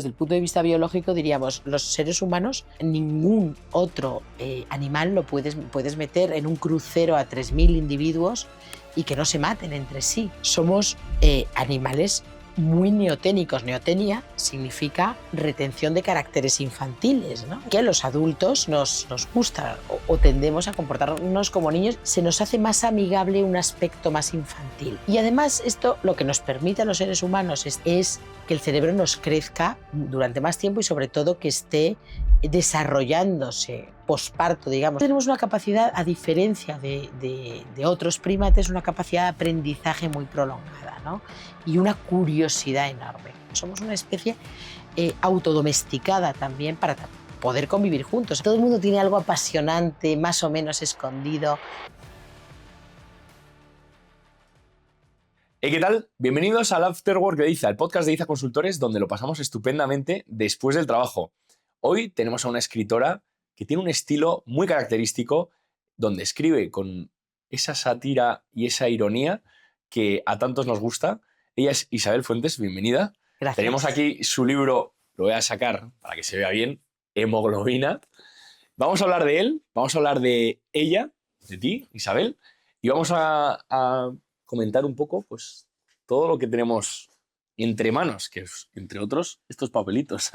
Desde el punto de vista biológico diríamos, los seres humanos, ningún otro animal lo puedes meter en un crucero a 3000 individuos y que no se maten entre sí. Somos animales muy neoténicos. Neotenia significa retención de caracteres infantiles, ¿no? Que a los adultos nos gusta o tendemos a comportarnos como niños. Se nos hace más amigable un aspecto más infantil. Y además esto lo que nos permite a los seres humanos es que el cerebro nos crezca durante más tiempo y sobre todo que esté desarrollándose posparto, digamos. Tenemos una capacidad, a diferencia de otros primates, una capacidad de aprendizaje muy prolongada, ¿no? Y una curiosidad enorme. Somos una especie autodomesticada también para poder convivir juntos. Todo el mundo tiene algo apasionante, más o menos escondido. ¿Qué tal? Bienvenidos al Afterwork de IZA, el podcast de IZA Consultores, donde lo pasamos estupendamente después del trabajo. Hoy tenemos a una escritora que tiene un estilo muy característico, donde escribe con esa sátira y esa ironía que a tantos nos gusta. Ella es Isabel Fuentes, bienvenida. Gracias. Tenemos aquí su libro, lo voy a sacar para que se vea bien, Hemoglobina. Vamos a hablar de él, vamos a hablar de ella, de ti, Isabel, y vamos a comentar un poco pues, todo lo que tenemos entre manos, que es, entre otros, estos papelitos.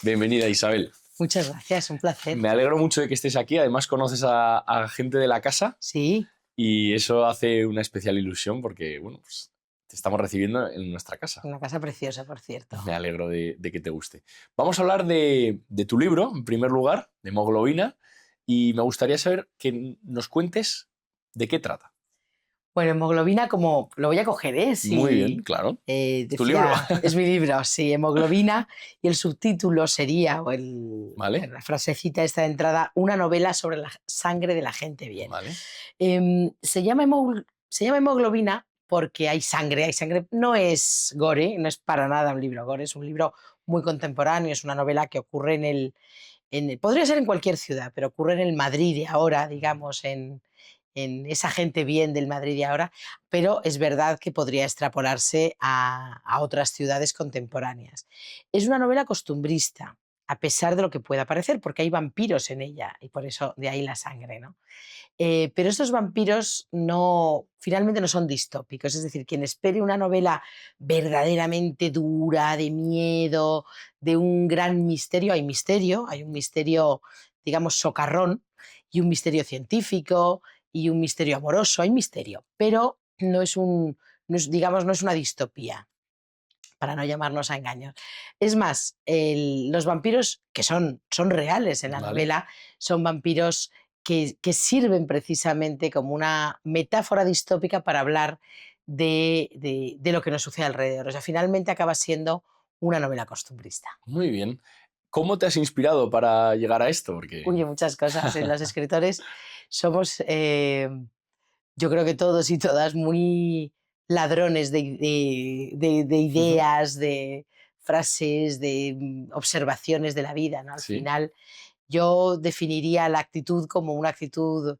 Bienvenida, Isabel. Muchas gracias, un placer. Me alegro mucho de que estés aquí. Además, conoces a gente de la casa. Sí. Y eso hace una especial ilusión porque, bueno, pues, te estamos recibiendo en nuestra casa. Una casa preciosa, por cierto. Me alegro de que te guste. Vamos a hablar de tu libro, en primer lugar, de Hemoglobina, y me gustaría saber que nos cuentes de qué trata. Bueno, Hemoglobina, como lo voy a coger, ¿eh? Sí, muy bien, claro. ¿Tu libro? Es mi libro, sí, Hemoglobina, y el subtítulo sería, Vale. la frasecita esta de entrada, una novela sobre la sangre de la gente bien. Vale. Se llama Hemoglobina porque hay sangre, no es gore, no es para nada un libro gore, es un libro muy contemporáneo, es una novela que ocurre podría ser en cualquier ciudad, pero ocurre en el Madrid de ahora, digamos, en esa gente bien del Madrid de ahora, pero es verdad que podría extrapolarse a otras ciudades contemporáneas. Es una novela costumbrista, a pesar de lo que pueda parecer, porque hay vampiros en ella, y por eso de ahí la sangre, ¿no? Pero estos vampiros finalmente no son distópicos, es decir, quien espere una novela verdaderamente dura, de miedo, de un gran misterio, hay un misterio, digamos, socarrón, y un misterio científico, y un misterio amoroso, hay misterio, pero no es una distopía, para no llamarnos a engaños. Es más, los vampiros, que son reales en la novela, son vampiros que sirven precisamente como una metáfora distópica para hablar de lo que nos sucede alrededor. O sea, finalmente acaba siendo una novela costumbrista. Muy bien. ¿Cómo te has inspirado para llegar a esto? Porque... Uy, muchas cosas. Los escritores somos, yo creo que todos y todas, muy ladrones de ideas, de frases, de observaciones de la vida, ¿no? Al Sí. final, yo definiría la actitud como una actitud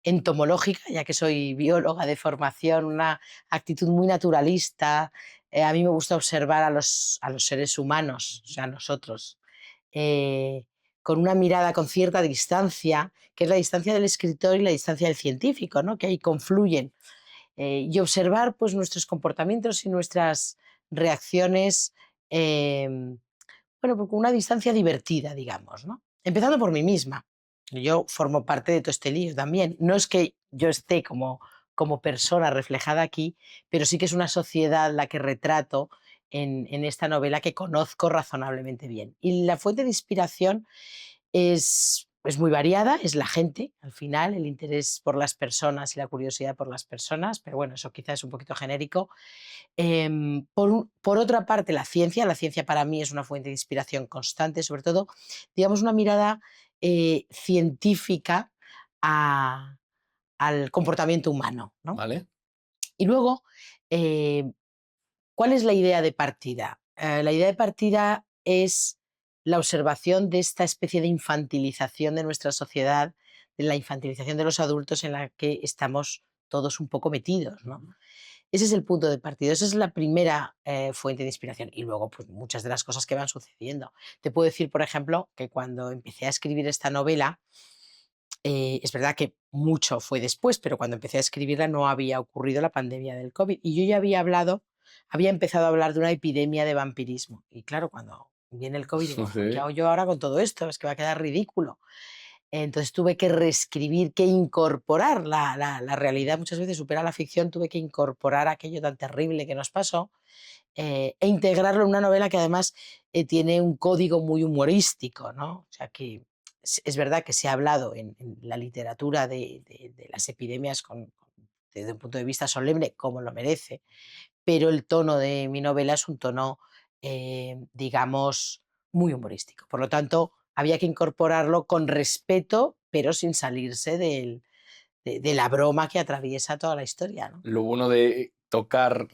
entomológica, ya que soy bióloga de formación, una actitud muy naturalista. A mí me gusta observar a los seres humanos, o sea, a nosotros, eh, con una mirada con cierta distancia, que es la distancia del escritor y la distancia del científico, ¿no? Que ahí confluyen. Y observar pues, nuestros comportamientos y nuestras reacciones, bueno, pues, con una distancia divertida, digamos, ¿no? Empezando por mí misma. Yo formo parte de todo este lío también. No es que yo esté como persona reflejada aquí, pero sí que es una sociedad la que retrato en esta novela que conozco razonablemente bien. Y la fuente de inspiración es muy variada, es la gente, al final, el interés por las personas y la curiosidad por las personas, pero bueno, eso quizás es un poquito genérico. Por otra parte, la ciencia para mí es una fuente de inspiración constante, sobre todo, digamos, una mirada científica al comportamiento humano, ¿no? Vale. Y luego, ¿cuál es la idea de partida? La idea de partida es la observación de esta especie de infantilización de nuestra sociedad, de la infantilización de los adultos en la que estamos todos un poco metidos, ¿no? ese es el punto de partida, esa es la primera fuente de inspiración. Y luego, pues muchas de las cosas que van sucediendo. Te puedo decir, por ejemplo, que cuando empecé a escribir esta novela, es verdad que mucho fue después, pero cuando empecé a escribirla no había ocurrido la pandemia del COVID. Y yo ya había empezado a hablar de una epidemia de vampirismo. Y claro, cuando viene el COVID, digo, ¿qué Sí. hago yo ahora con todo esto? Es que va a quedar ridículo. Entonces tuve que reescribir, que incorporar la realidad. Muchas veces supera la ficción, tuve que incorporar aquello tan terrible que nos pasó e integrarlo en una novela que además tiene un código muy humorístico, ¿no? O sea que es verdad que se ha hablado en la literatura de las epidemias desde un punto de vista solemne, como lo merece, pero el tono de mi novela es un tono, digamos, muy humorístico. Por lo tanto, había que incorporarlo con respeto, pero sin salirse de la broma que atraviesa toda la historia, ¿no? Lo bueno de tocar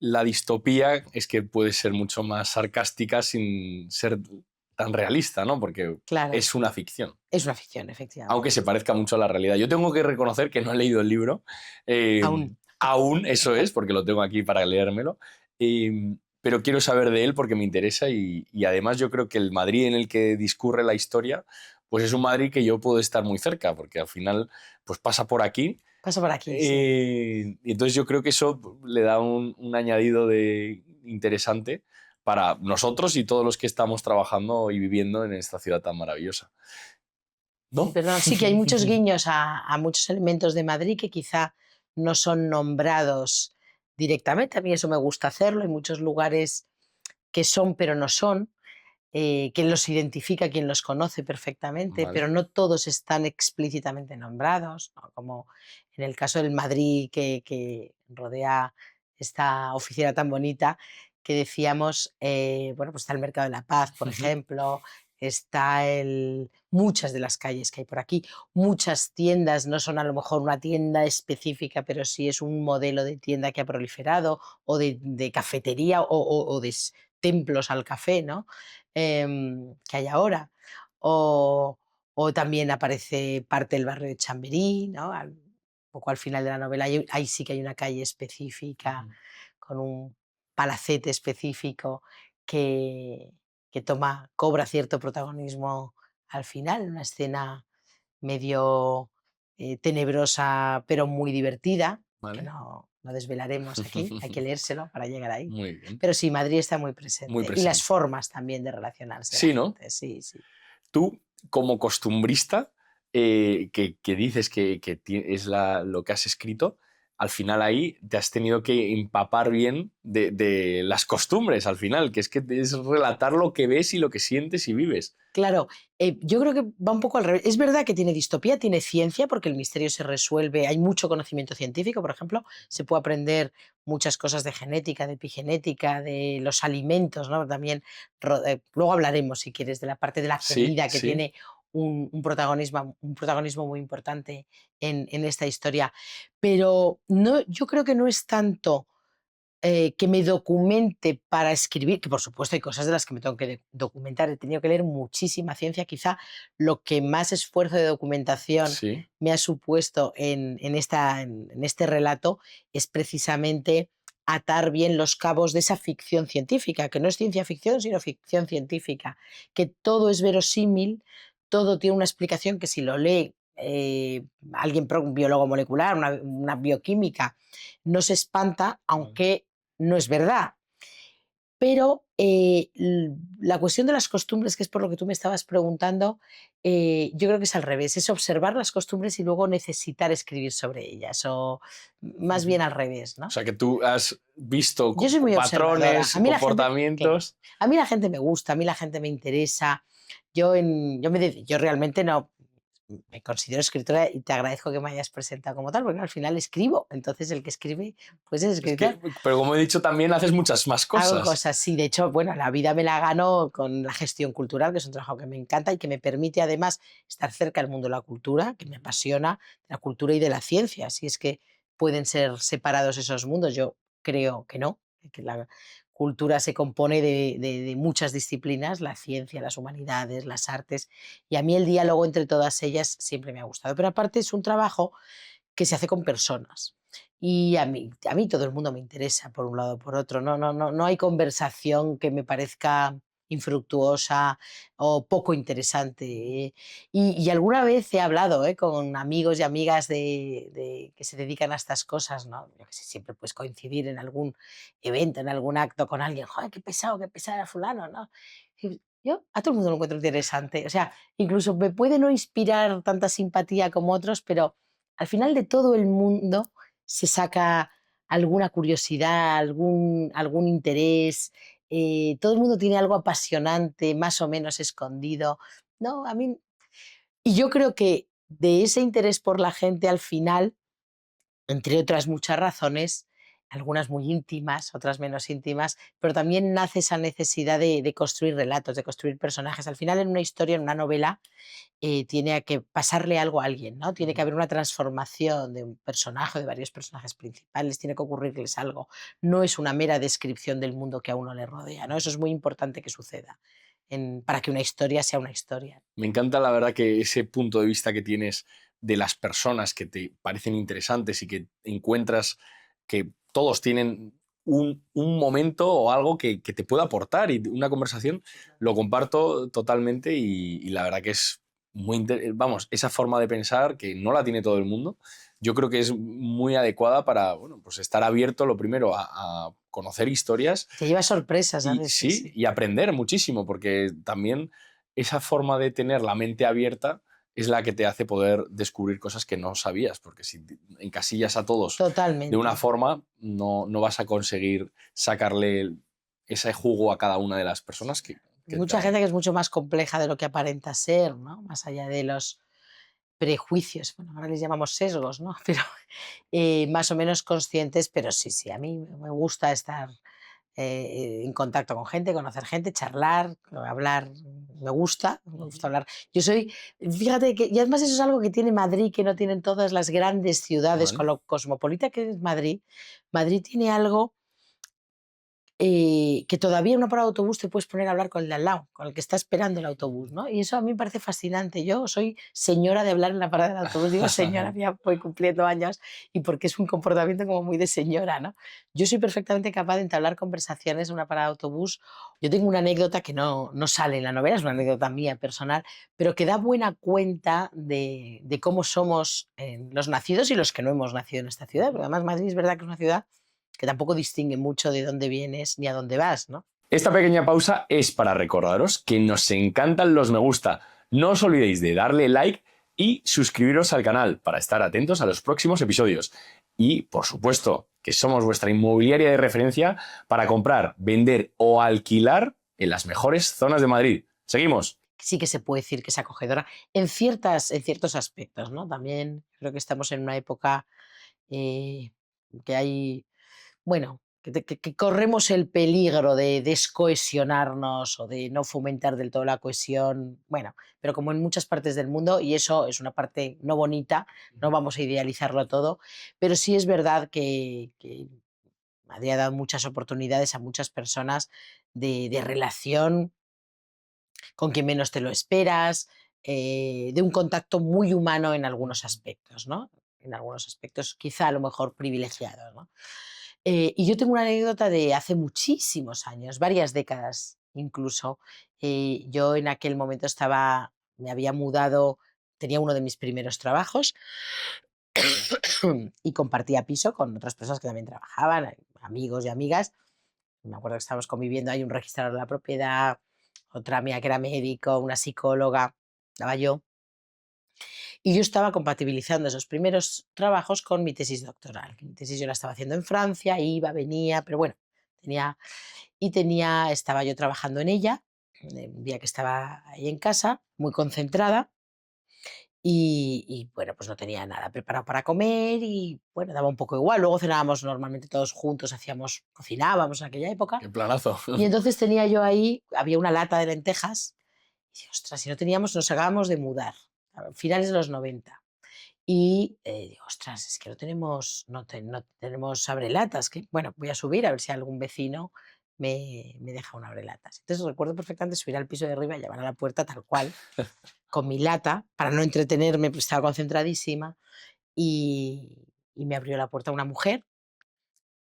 la distopía es que puede ser mucho más sarcástica sin ser tan realista, ¿no? Porque Claro, es una ficción, es una ficción, aunque efectivamente. se parezca mucho a la realidad. Yo tengo que reconocer que no he leído el libro, eh, Aún. aún, eso es, porque lo tengo aquí para leérmelo, pero quiero saber de él porque me interesa y además yo creo que el Madrid en el que discurre la historia, pues es un Madrid que yo puedo estar muy cerca, porque al final pues pasa por aquí. Paso por aquí, sí. Y entonces yo creo que eso le da un añadido de interesante para nosotros y todos los que estamos trabajando y viviendo en esta ciudad tan maravillosa. ¿No? Pero no, sí que hay muchos guiños a muchos elementos de Madrid que quizá no son nombrados directamente. A mí eso me gusta hacerlo. Hay muchos lugares que son, pero no son. Quien los identifica, quien los conoce perfectamente, Vale. pero no todos están explícitamente nombrados, ¿no? Como en el caso del Madrid que rodea esta oficina tan bonita que decíamos, bueno, pues está el Mercado de la Paz, por Ujú. ejemplo, muchas de las calles que hay por aquí, muchas tiendas, no son a lo mejor una tienda específica, pero sí es un modelo de tienda que ha proliferado, o de cafetería, o de templos al café, ¿no? Que hay ahora. O, o también aparece parte del barrio de Chamberí, ¿no? Un poco al final de la novela, ahí sí que hay una calle específica con un palacete específico que, que cobra cierto protagonismo al final, una escena medio tenebrosa, pero muy divertida, que Vale. no desvelaremos aquí, hay que leérselo para llegar ahí. Muy bien. Pero sí, Madrid está muy Muy presente. Y las presente. formas también de relacionarse de la Sí, ¿no? gente, sí, sí. Tú, como costumbrista, que dices que es lo que has escrito, al final ahí te has tenido que empapar bien de las costumbres, al final, que es relatar lo que ves y lo que sientes y vives. Claro, yo creo que va un poco al revés. Es verdad que tiene distopía, tiene ciencia, porque el misterio se resuelve. Hay mucho conocimiento científico, por ejemplo, se puede aprender muchas cosas de genética, de epigenética, de los alimentos, ¿no? También, luego hablaremos, si quieres, de la parte de la Sí, comida que sí. tiene un protagonismo muy importante en esta historia. Pero no, yo creo que no es tanto que me documente para escribir, que por supuesto hay cosas de las que me tengo que documentar, he tenido que leer muchísima ciencia, quizá lo que más esfuerzo de documentación Sí. me ha supuesto en este relato es precisamente atar bien los cabos de esa ficción científica, que no es ciencia ficción, sino ficción científica, que todo es verosímil, todo tiene una explicación que si lo lee alguien, un biólogo molecular, una bioquímica, no se espanta, aunque no es verdad. Pero la cuestión de las costumbres, que es por lo que tú me estabas preguntando, yo creo que es al revés, es observar las costumbres y luego necesitar escribir sobre ellas, o más Ujú. bien al revés, O ¿no? sea, que tú has visto Yo soy muy observadora. patrones, comportamientos. A mí la gente me gusta, a mí la gente me interesa. Yo realmente no me considero escritora y te agradezco que me hayas presentado como tal, porque al final escribo. Entonces el que escribe, pues es Es que, escritor. pero como he dicho, también haces muchas más Hago cosas. cosas, sí. De hecho, bueno, la vida me la gano con la gestión cultural, que es un trabajo que me encanta y que me permite además estar cerca del mundo de la cultura, que me apasiona, de la cultura y de la ciencia. Si es que pueden ser separados esos mundos, yo creo que no, que la cultura se compone de muchas disciplinas, la ciencia, las humanidades, las artes, y a mí el diálogo entre todas ellas siempre me ha gustado. Pero aparte es un trabajo que se hace con personas. Y a mí todo el mundo me interesa por un lado o por otro. No hay conversación que me parezca infructuosa o poco interesante. Y alguna vez he hablado, con amigos y amigas que se dedican a estas cosas, ¿no? Yo que sé, siempre puedes coincidir en algún evento, en algún acto con alguien. ¡Joder, qué pesado era fulano!, ¿no? Y yo a todo el mundo lo encuentro interesante. O sea, incluso me puede no inspirar tanta simpatía como otros, pero al final de todo el mundo se saca alguna curiosidad, algún interés, todo el mundo tiene algo apasionante, más o menos escondido, ¿no? Y yo creo que de ese interés por la gente al final, entre otras muchas razones, algunas muy íntimas, otras menos íntimas, pero también nace esa necesidad de construir relatos, de construir personajes. Al final, en una historia, en una novela, tiene que pasarle algo a alguien, ¿no? Tiene que Ujú. haber una transformación de un personaje, de varios personajes principales, tiene que ocurrirles algo. No es una mera descripción del mundo que a uno le rodea, ¿no? Eso es muy importante que suceda para que una historia sea una historia. Me encanta la verdad que ese punto de vista que tienes de las personas que te parecen interesantes y que encuentras que todos tienen un momento o algo que te pueda aportar y una conversación, lo comparto totalmente y la verdad que es vamos, esa forma de pensar que no la tiene todo el mundo, yo creo que es muy adecuada para, bueno, pues estar abierto lo primero a conocer historias Te lleva sorpresas, y ¿sabes? Sí, sí, sí. y aprender muchísimo, porque también esa forma de tener la mente abierta es la que te hace poder descubrir cosas que no sabías, porque si encasillas a todos de una Totalmente. forma, no vas a conseguir sacarle ese jugo a cada una de las personas que Mucha también. gente que es mucho más compleja de lo que aparenta ser, ¿no? Más allá de los prejuicios, bueno, ahora les llamamos sesgos, ¿no? Pero más o menos conscientes, pero sí, sí, a mí me gusta estar en contacto con gente, conocer gente, charlar, hablar, me gusta hablar. Yo soy, fíjate que, y además eso es algo que tiene Madrid, que no tienen todas las grandes ciudades, Vale. con lo cosmopolita que es Madrid. Madrid tiene algo que todavía en una parada de autobús te puedes poner a hablar con el de al lado, con el que está esperando el autobús, ¿no? Y eso a mí me parece fascinante. Yo soy señora de hablar en la parada del autobús, digo señora, ya voy cumpliendo años y porque es un comportamiento como muy de señora, ¿no? Yo soy perfectamente capaz de entablar conversaciones en una parada de autobús. Yo tengo una anécdota que no sale en la novela, es una anécdota mía personal, pero que da buena cuenta de cómo somos los nacidos y los que no hemos nacido en esta ciudad, porque además Madrid es verdad que es una ciudad que tampoco distingue mucho de dónde vienes ni a dónde vas, ¿no? Esta pequeña pausa es para recordaros que nos encantan los me gusta. No os olvidéis de darle like y suscribiros al canal para estar atentos a los próximos episodios. Y, por supuesto, que somos vuestra inmobiliaria de referencia para comprar, vender o alquilar en las mejores zonas de Madrid. Seguimos. Sí que se puede decir que es acogedora en ciertos aspectos, ¿no? También creo que estamos en una época eh, que hay, bueno, que corremos el peligro de descohesionarnos o de no fomentar del todo la cohesión, bueno, pero como en muchas partes del mundo, y eso es una parte no bonita, no vamos a idealizarlo todo, pero sí es verdad que Madrid ha dado muchas oportunidades a muchas personas de relación con quien menos te lo esperas, de un contacto muy humano en algunos aspectos, ¿no? En algunos aspectos quizá a lo mejor privilegiados, ¿no? Y yo tengo una anécdota de hace muchísimos años, varias décadas incluso. Yo en aquel momento me había mudado, tenía uno de mis primeros trabajos y compartía piso con otras personas que también trabajaban, amigos y amigas. Me acuerdo que estábamos conviviendo, hay un registrador de la propiedad, otra mía que era médico, una psicóloga, estaba yo. Y yo estaba compatibilizando esos primeros trabajos con mi tesis doctoral. Mi tesis yo la estaba haciendo en Francia, iba, venía, pero bueno, tenía, estaba yo trabajando en ella, un día que estaba ahí en casa, muy concentrada, y bueno, pues no tenía nada preparado para comer y bueno, daba un poco igual. Luego cenábamos normalmente todos juntos, cocinábamos en aquella época. Qué planazo. Y entonces tenía yo ahí, había una lata de lentejas, y dije, ostras, si no teníamos, nos acabamos de mudar, a finales de los 90. Y digo, ostras, es que no tenemos abrelatas, que bueno, voy a subir a ver si algún vecino me deja un abrelatas. Entonces recuerdo perfectamente subir al piso de arriba y llamar a la puerta tal cual, con mi lata, para no entretenerme, pues estaba concentradísima. y me abrió la puerta una mujer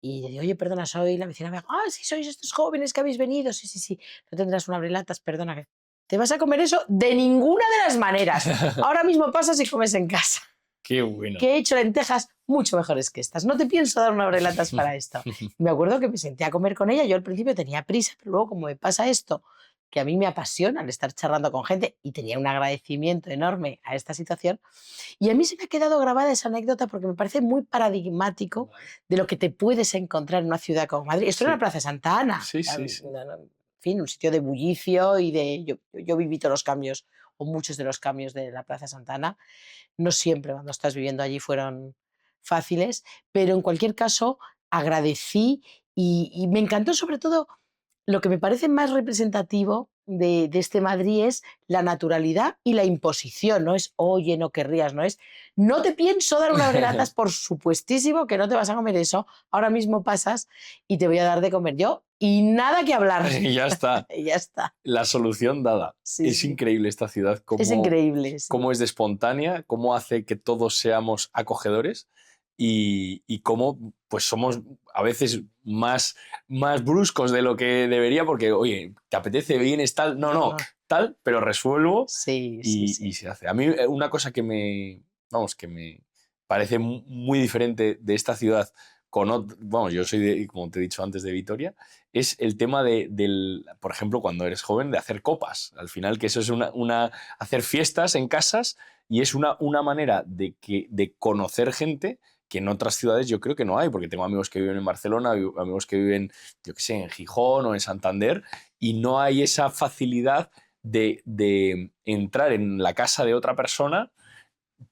y le digo: "Oye, perdona, soy la vecina Bea". "Ah, sí, sois estos jóvenes que habéis venido. Sí, sí, sí. ¿No tendrás un abrelatas? Perdona que". "¿Te vas a comer eso? De ninguna de las maneras. Ahora mismo pasas y comes en casa, Qué bueno. que he hecho lentejas mucho mejores que estas. No te pienso dar un abrelatas para esto". Y me acuerdo que me senté a comer con ella. Yo al principio tenía prisa, pero luego como me pasa esto, que a mí me apasiona el estar charlando con gente y tenía un agradecimiento enorme a esta situación, y a mí se me ha quedado grabada esa anécdota porque me parece muy paradigmático Vale. de lo que te puedes encontrar en una ciudad como Madrid. Esto era la Sí, Plaza Santa Ana, sí, sí, sí. en fin, un sitio de bullicio y de... Yo viví todos los cambios, o muchos de los cambios de la Plaza Santa Ana. No siempre cuando estás viviendo allí fueron fáciles, pero en cualquier caso agradecí y me encantó sobre todo lo que me parece más representativo de este Madrid es la naturalidad y la imposición, no es, oye, no querrías, no es, no te pienso dar una bregatas, por supuestísimo que no te vas a comer eso, ahora mismo pasas y te voy a dar de comer yo y nada que hablar, Y ya está. y ya está. La solución dada. Sí, Es sí, increíble esta ciudad, es cómo, increíble, sí. cómo es de espontánea, cómo hace que todos seamos acogedores y cómo pues somos a veces más bruscos de lo que debería porque, oye, ¿te apetece? ¿Vienes tal? No, No, no, no, tal, pero resuelvo sí, sí, y sí. se hace. A mí una cosa vamos, que me parece muy diferente de esta ciudad bueno, yo soy, como te he dicho antes, de Vitoria, es el tema por ejemplo, cuando eres joven, de hacer copas. Al final, que eso es hacer fiestas en casas y es una manera de conocer gente que en otras ciudades yo creo que no hay, porque tengo amigos que viven en Barcelona, amigos que viven, yo qué sé, en Gijón o en Santander, y no hay esa facilidad de entrar en la casa de otra persona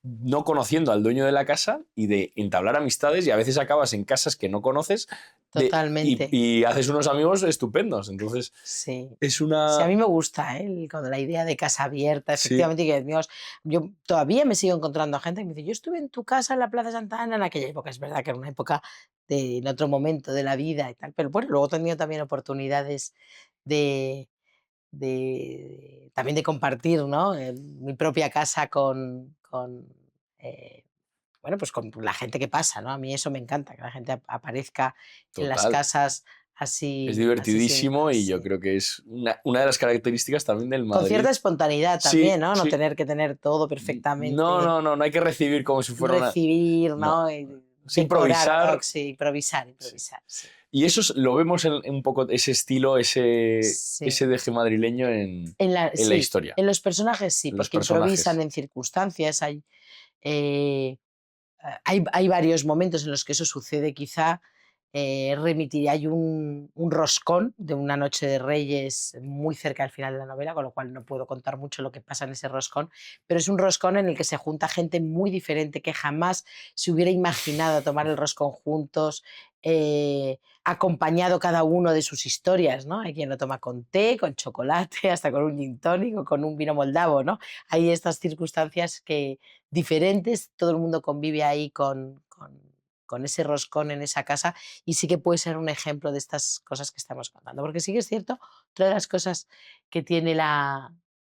no conociendo al dueño de la casa y de entablar amistades y a veces acabas en casas que no conoces Totalmente, y haces unos amigos estupendos. Entonces, sí. es Sí, a una... mí me gusta, ¿eh? Con la idea de casa abierta, Sí, efectivamente, y que Dios, yo todavía me sigo encontrando gente que me dice, yo estuve en tu casa en la Plaza Santa Ana en aquella época, es verdad que era una época en otro momento de la vida y tal, pero bueno, luego he tenido también oportunidades de, también de compartir, ¿no? Mi propia casa eh, bueno, pues con la gente que pasa, ¿no? A mí eso me encanta, que la gente aparezca en las total. casas Es así sin divertidísimo y yo sí. creo que es una de las características también del Con Madrid. cierta espontaneidad también, Sí, ¿no? No sí. tener que tener todo No, perfectamente, no, no, no hay que recibir como si fuera una... recibir, No, ¿no? es Decorar, ¿no? improvisar. Sí, improvisar, Sí. improvisar, sí. Y eso lo vemos en un poco ese estilo, ese Sí, deje madrileño en la sí, historia, en los personajes sí, en los porque improvisan personajes. en circunstancias, eh, hay varios momentos en los que eso sucede, quizá remitiré, hay un roscón de una noche de Reyes muy cerca al final de la novela, con lo cual no puedo contar mucho lo que pasa en ese roscón, pero es un roscón en el que se junta gente muy diferente que jamás se hubiera imaginado tomar el roscón juntos, acompañado cada uno de sus historias, ¿no? Hay quien lo toma con té, con chocolate, hasta con un gin tonic o con un vino moldavo, ¿no? Hay estas circunstancias que diferentes, todo el mundo convive ahí con ese roscón en esa casa y sí que puede ser un ejemplo de estas cosas que estamos contando. Porque sí que es cierto, otra de las cosas que tiene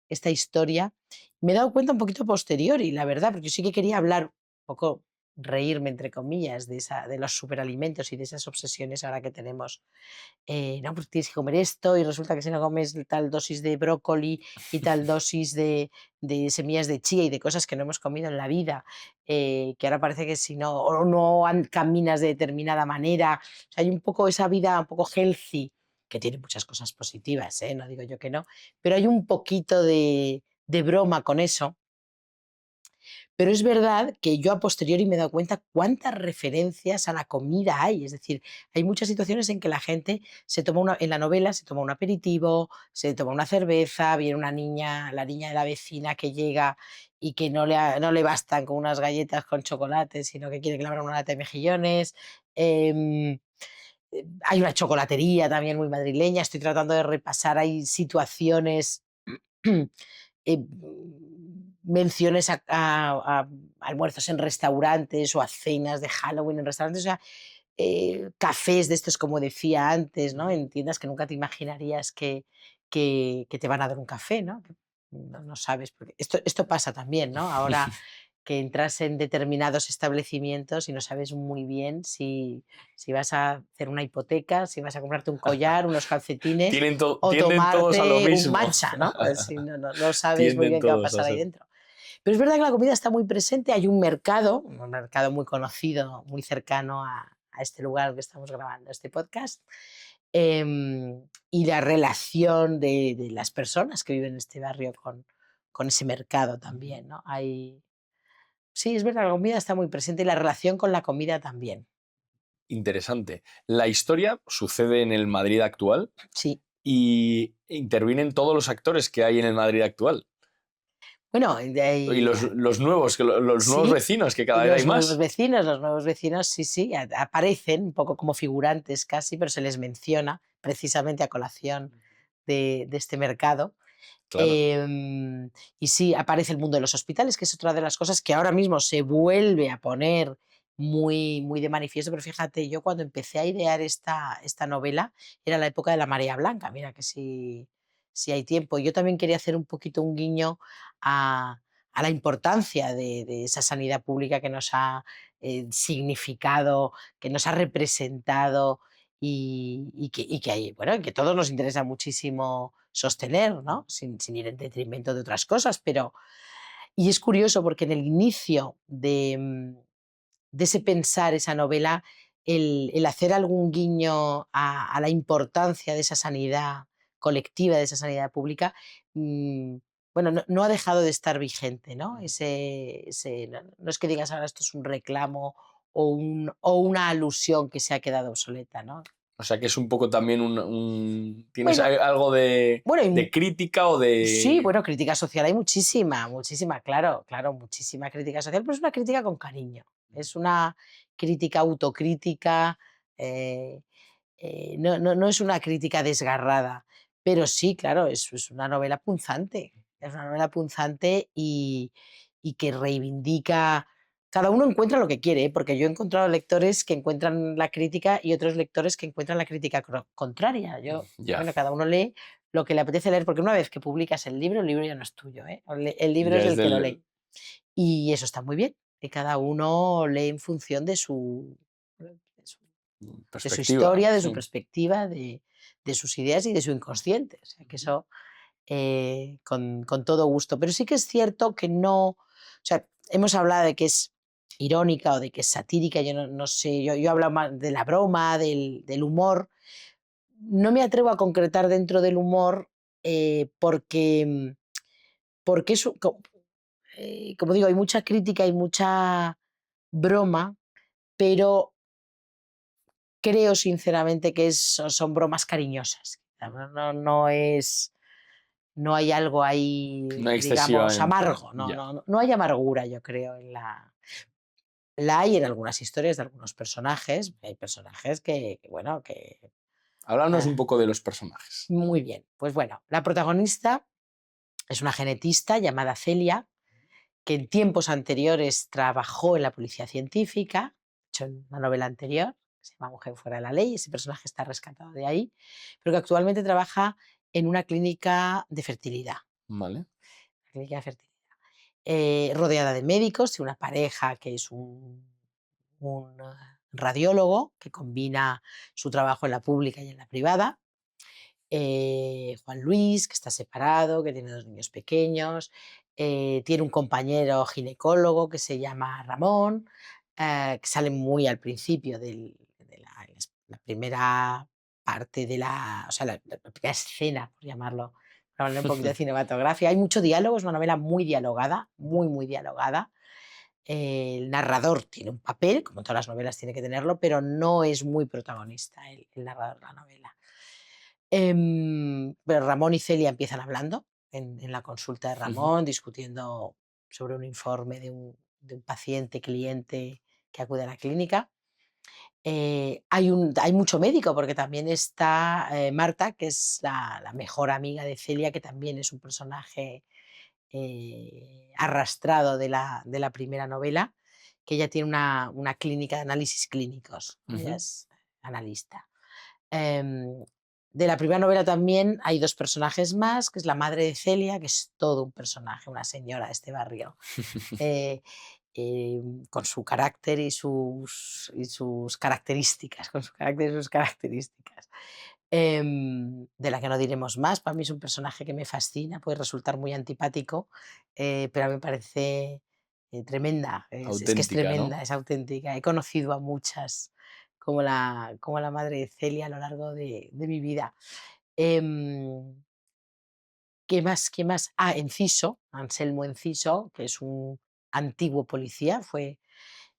esta historia, me he dado cuenta un poquito posterior y la verdad, porque yo sí que quería hablar un poco, reírme entre comillas, de los superalimentos y de esas obsesiones ahora que tenemos no, pues tienes que comer esto y resulta que si no comes tal dosis de brócoli y tal dosis de semillas de chía y de cosas que no hemos comido en la vida, que ahora parece que si no, o no caminas de determinada manera, o sea, hay un poco esa vida un poco healthy, que tiene muchas cosas positivas, no digo yo que no, pero hay un poquito de broma con eso, pero es verdad que yo a posteriori me he dado cuenta cuántas referencias a la comida hay. Es decir, hay muchas situaciones en que la gente en la novela se toma un aperitivo, se toma una cerveza, viene una niña, la niña de la vecina que llega y que no le bastan con unas galletas con chocolate, sino que quiere que le abran una lata de mejillones. em, Hay una chocolatería también muy madrileña, estoy tratando de repasar, hay situaciones menciones a almuerzos en restaurantes o a cenas de Halloween en restaurantes, o sea, cafés de estos, como decía antes, ¿no? En tiendas que nunca te imaginarías que te van a dar un café, ¿no? No, no sabes, porque esto pasa también, ¿no? Ahora que entras en determinados establecimientos y no sabes muy bien si vas a hacer una hipoteca, si vas a comprarte un collar, unos calcetines o Tienden todos a lo tomarte un mismo. matcha, ¿no? Si no sabes muy Tienden bien qué va a todos a pasar ahí ser. dentro. Pero es verdad que la comida está muy presente, hay un mercado muy conocido, muy cercano a este lugar que estamos grabando este podcast, y la relación de las personas que viven en este barrio con ese mercado también, ¿no? Sí, es verdad, la comida está muy presente y la relación con la comida también. Interesante. La historia sucede en el Madrid actual Sí. y intervienen todos los actores que hay en el Madrid actual. Bueno, Y los nuevos, los nuevos sí, vecinos, que cada vez hay más. los nuevos vecinos, sí, sí, aparecen un poco como figurantes casi, pero se les menciona precisamente a colación de este mercado. Claro. Em, y sí, aparece el mundo de los hospitales, que es otra de las cosas que ahora mismo se vuelve a poner muy, muy de manifiesto. Pero fíjate, yo cuando empecé a idear esta novela era la época de la marea blanca. Mira que si hay tiempo. Yo también quería hacer un poquito un guiño a la importancia de esa sanidad pública que nos ha significado, que nos ha representado y que hay, bueno, que todos nos interesa muchísimo sostener, ¿no? Sin ir en detrimento de otras cosas, pero... Y es curioso porque en el inicio de ese pensar esa novela, el hacer algún guiño a la importancia de esa sanidad colectiva, de esa sanidad pública, mm, bueno, no ha dejado de estar vigente, ¿no? No es que digas ahora esto es un reclamo o una alusión que se ha quedado obsoleta, ¿no? O sea que es un poco también ¿Tienes Bueno, algo bueno, de crítica o sí, de...? bueno, crítica social hay muchísima, muchísima, claro, claro, muchísima crítica social, pero es una crítica con cariño, es una crítica autocrítica, eh, no es una crítica desgarrada, pero sí, claro, es una novela punzante, es una novela punzante y que reivindica. Cada uno encuentra lo que quiere, ¿eh? Porque yo he encontrado lectores que encuentran la crítica y otros lectores que encuentran la crítica contraria. Ya, Bueno, cada uno lee lo que le apetece leer, porque una vez que publicas el libro ya no es tuyo, ¿eh? El libro ya es es del que lo del... lee. Y eso está muy bien, que cada uno lee en función de su Perspectiva, historia, de su sí. perspectiva, de sus ideas y de su inconsciente. O sea, que eso con todo gusto. Pero sí que es cierto que no, o sea, hemos hablado de que es irónica o de que es satírica, yo no sé, yo hablo más de la broma, del humor. No me atrevo a concretar dentro del humor porque es, como digo, hay mucha crítica, hay mucha broma, pero creo sinceramente que son bromas cariñosas. No hay algo ahí, No digamos, excesivamente. amargo. Ya. No hay amargura, yo creo, en la... La hay en algunas historias de algunos personajes. Hay personajes bueno, que... Háblanos un ah, poco de los personajes. muy bien. Pues bueno, la protagonista es una genetista llamada Celia, que en tiempos anteriores trabajó en la policía científica, hecho en una novela anterior, que se llama Mujer fuera de la ley, ese personaje está rescatado de ahí, pero que actualmente trabaja en una clínica de fertilidad. Vale. Clínica de fertilidad. Rodeada de médicos, y una pareja que es un radiólogo que combina su trabajo en la pública y en la privada. Juan Luis, que está separado, que tiene dos niños pequeños, tiene un compañero ginecólogo que se llama Ramón, que sale muy al principio la primera parte o sea, la primera escena, por llamarlo, para hablar un poquito de cinematografía. Hay mucho diálogo, es una novela muy dialogada, muy, muy dialogada. El narrador tiene un papel, como todas las novelas tiene que tenerlo, pero no es muy protagonista el narrador de la novela. Pero Ramón y Celia empiezan hablando en la consulta de Ujú. Ramón, discutiendo sobre un informe de un paciente, cliente que acude a la clínica. Hay mucho médico, porque también está Marta, que es la mejor amiga de Celia, que también es un personaje arrastrado de la primera novela, que ella tiene una clínica de análisis clínicos, ¿no? Ella Ujú. es analista. Em, De la primera novela también hay 2 personajes más, que es la madre de Celia, que es todo un personaje, una señora de este barrio, eh, con su carácter y sus características, con su carácter y sus características. De la que no diremos más, para mí es un personaje que me fascina, puede resultar muy antipático, pero a mí me parece tremenda, es que es Auténtica, ¿no? tremenda, es auténtica. He conocido a muchas como la madre de Celia a lo largo de mi vida. Em, ¿Qué más? ¿Qué más? Ah, Enciso, Anselmo Enciso, que es un antiguo policía, fue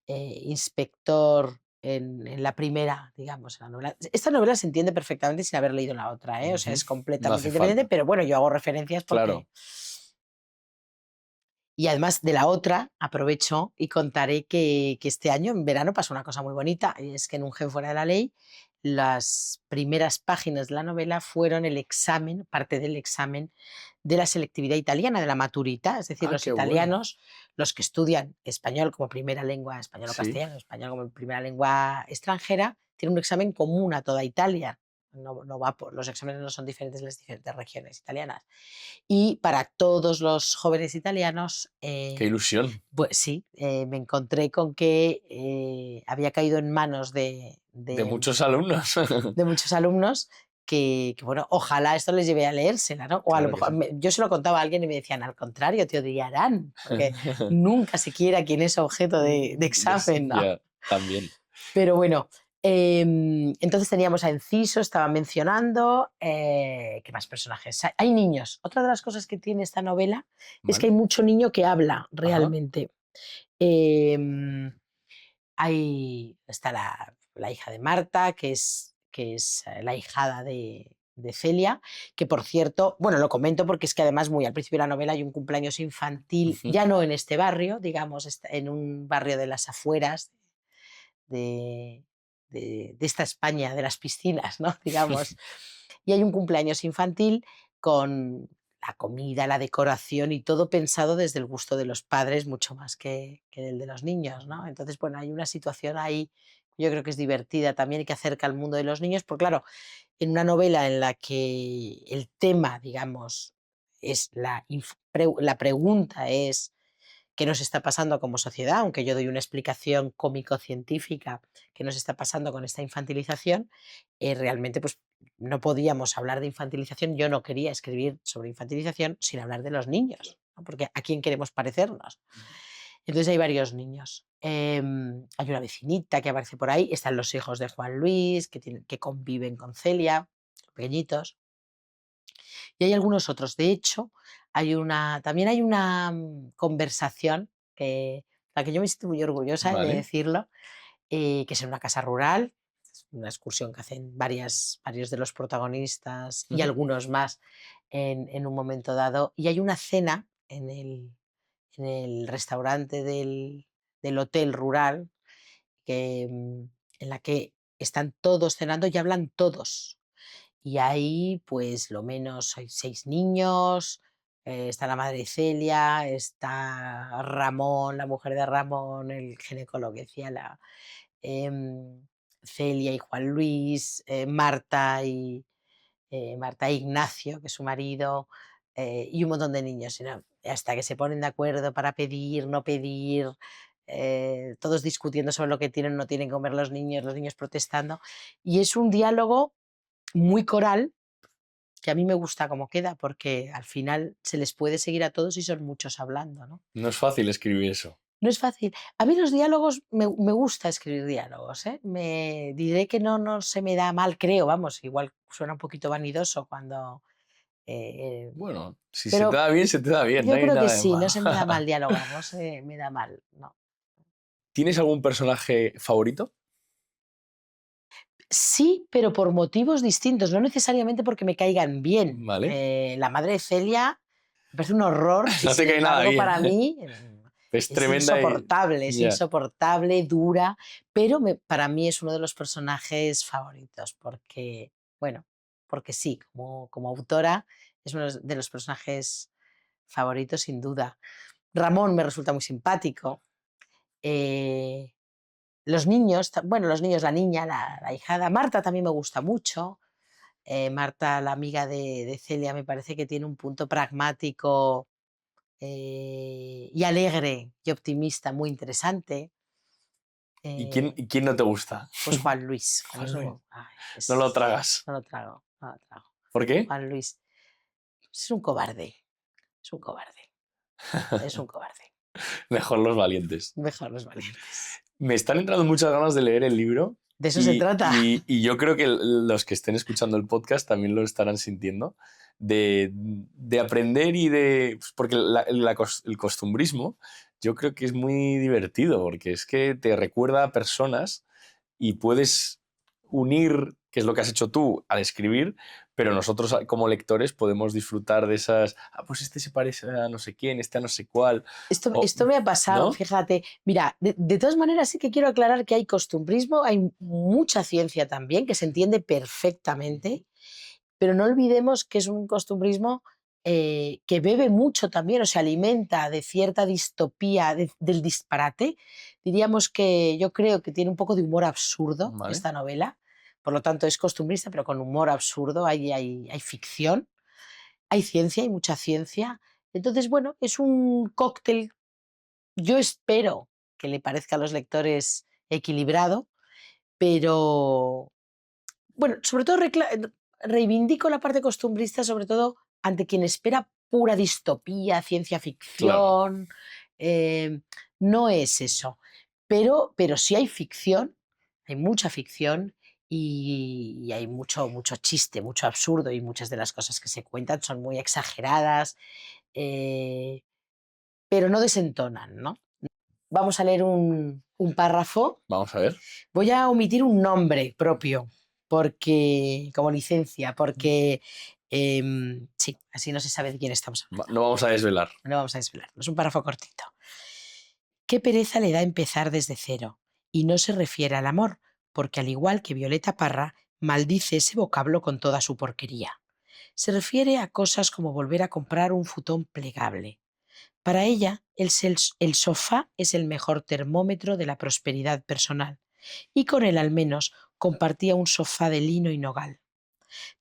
inspector en la primera, digamos, en la novela. Esta novela se entiende perfectamente sin haber leído la otra, ¿eh? O sea, Ujú. es No completamente hace independiente, falta. pero bueno, yo hago referencias porque... Claro. Y además de la otra, aprovecho y contaré que este año, en verano, pasó una cosa muy bonita, y es que en Un gen fuera de la ley, las primeras páginas de la novela fueron el examen, parte del examen de la selectividad italiana, de la maturita, es decir, Ah, los qué bueno. italianos, los que estudian español como primera lengua, español o Sí. castellano, español como primera lengua extranjera, tienen un examen común a toda Italia. No va por, los exámenes no son diferentes en las diferentes regiones italianas. Y para todos los jóvenes italianos, Qué ilusión. pues sí, me encontré con que había caído en manos De muchos alumnos. de muchos alumnos bueno, ojalá esto les lleve a leérsela, ¿no? O a lo Claro que mejor sí. yo se lo contaba a alguien y me decían, al contrario, te odiarán, porque nunca se quiera quien es objeto de examen, ¿no? Ya, también. Pero bueno, entonces teníamos a Enciso, estaba mencionando, ¿qué más personajes? Hay niños. Otra de las cosas que tiene esta novela es que hay ¿Vale? mucho niño que habla Ajá. realmente. Está la hija de Marta, que es la hijada de Celia, que por cierto, bueno, lo comento porque es que además muy al principio de la novela hay un cumpleaños infantil, Ujú. ya no en este barrio, digamos, en un barrio de las afueras de, de esta España, de las piscinas, ¿no? Digamos. Y hay un cumpleaños infantil con la comida, la decoración y todo pensado desde el gusto de los padres, mucho más que del de los niños, ¿no? Entonces, bueno, hay una situación ahí, yo creo que es divertida también y que acerca al mundo de los niños, porque claro, en una novela en la que el tema, digamos, es la pregunta es qué nos está pasando como sociedad, aunque yo doy una explicación cómico-científica, qué nos está pasando con esta infantilización, realmente pues no podíamos hablar de infantilización, yo no quería escribir sobre infantilización sin hablar de los niños, ¿no? Porque ¿a quién queremos parecernos? Entonces hay varios niños. Hay una vecinita que aparece por ahí, están los hijos de Juan Luis, que conviven con Celia, pequeñitos, y hay algunos otros. De hecho, también hay una conversación la que yo me siento muy orgullosa de Vale. decirlo, que es en una casa rural, es una excursión que hacen varios de los protagonistas y Ujú. algunos más en un momento dado. Y hay una cena en el restaurante del hotel rural en la que están todos cenando y hablan todos. Y ahí, pues, lo menos hay 6 niños, está la madre de Celia, está Ramón, la mujer de Ramón, el ginecólogo que decía em, Celia y Juan Luis, Marta e Ignacio, que es su marido, y un montón de niños, y no, hasta que se ponen de acuerdo para pedir, no pedir, todos discutiendo sobre lo que tienen o no tienen que comer los niños protestando. Y es un diálogo muy coral, que a mí me gusta cómo queda, porque al final se les puede seguir a todos y son muchos hablando, ¿no? No es fácil escribir eso. No es fácil. A mí los diálogos, me gusta escribir diálogos, ¿eh? Me diré que no se me da mal, creo, vamos, igual suena un poquito vanidoso cuando... eh, Bueno, si se te pero da bien, se te da bien, no yo hay creo que nada de sí, no malo. se me da mal dialogar, no se me da mal, no. ¿Tienes algún personaje favorito? Sí, pero por motivos distintos, no necesariamente porque me caigan bien. Vale. La madre de Celia me parece un horror y No te sin cae nada embargo bien. para mí Es tremenda y... es Ya. insoportable, dura, pero para mí es uno de los personajes favoritos porque, bueno, porque sí, como autora es uno de los personajes favoritos sin duda. Ramón me resulta muy simpático. eh, los niños, bueno, los niños, la niña, la hijada, Marta también me gusta mucho. Marta, la amiga de Celia, me parece que tiene un punto pragmático y alegre y optimista muy interesante. ¿Y quién no te gusta? Pues Juan Luis. Juan Juan Luis Luis. ay, No lo tragas. no lo trago, no lo trago. ¿Por qué? Juan Luis es un cobarde, es un cobarde, es un cobarde. Mejor los valientes. Mejor los valientes. Me están entrando muchas ganas de leer el libro De eso se trata. y yo creo que los que estén escuchando el podcast también lo estarán sintiendo, de aprender y de... pues porque el costumbrismo yo creo que es muy divertido, porque es que te recuerda a personas y puedes unir, que es lo que has hecho tú al escribir, pero nosotros como lectores podemos disfrutar de esas, pues este se parece a no sé quién, este a no sé cuál. Esto me ha pasado, ¿No? fíjate. Mira, de todas maneras sí que quiero aclarar que hay costumbrismo, hay mucha ciencia también que se entiende perfectamente, pero no olvidemos que es un costumbrismo que bebe mucho también, o se alimenta de cierta distopía, del disparate. Diríamos que yo creo que tiene un poco de humor absurdo Vale. esta novela, por lo tanto es costumbrista, pero con humor absurdo, hay ficción, hay ciencia, hay mucha ciencia. Entonces, bueno, es un cóctel, yo espero que le parezca a los lectores equilibrado, pero bueno, sobre todo reivindico la parte costumbrista, sobre todo ante quien espera pura distopía, ciencia Claro. ficción. eh, no es eso. Pero sí hay ficción, hay mucha ficción y hay mucho chiste, mucho absurdo y muchas de las cosas que se cuentan son muy exageradas, eh, pero no desentonan, ¿no? Vamos a leer un párrafo. Vamos a ver. Voy a omitir un nombre propio, porque, como licencia, porque sí, así no se sabe de quién estamos hablando. No vamos a desvelar. No vamos a desvelarlo. Es un párrafo cortito. Qué pereza le da empezar desde cero. Y no se refiere al amor, porque al igual que Violeta Parra, maldice ese vocablo con toda su porquería. Se refiere a cosas como volver a comprar un futón plegable. Para ella, el sofá es el mejor termómetro de la prosperidad personal, y con él al menos compartía un sofá de lino y nogal.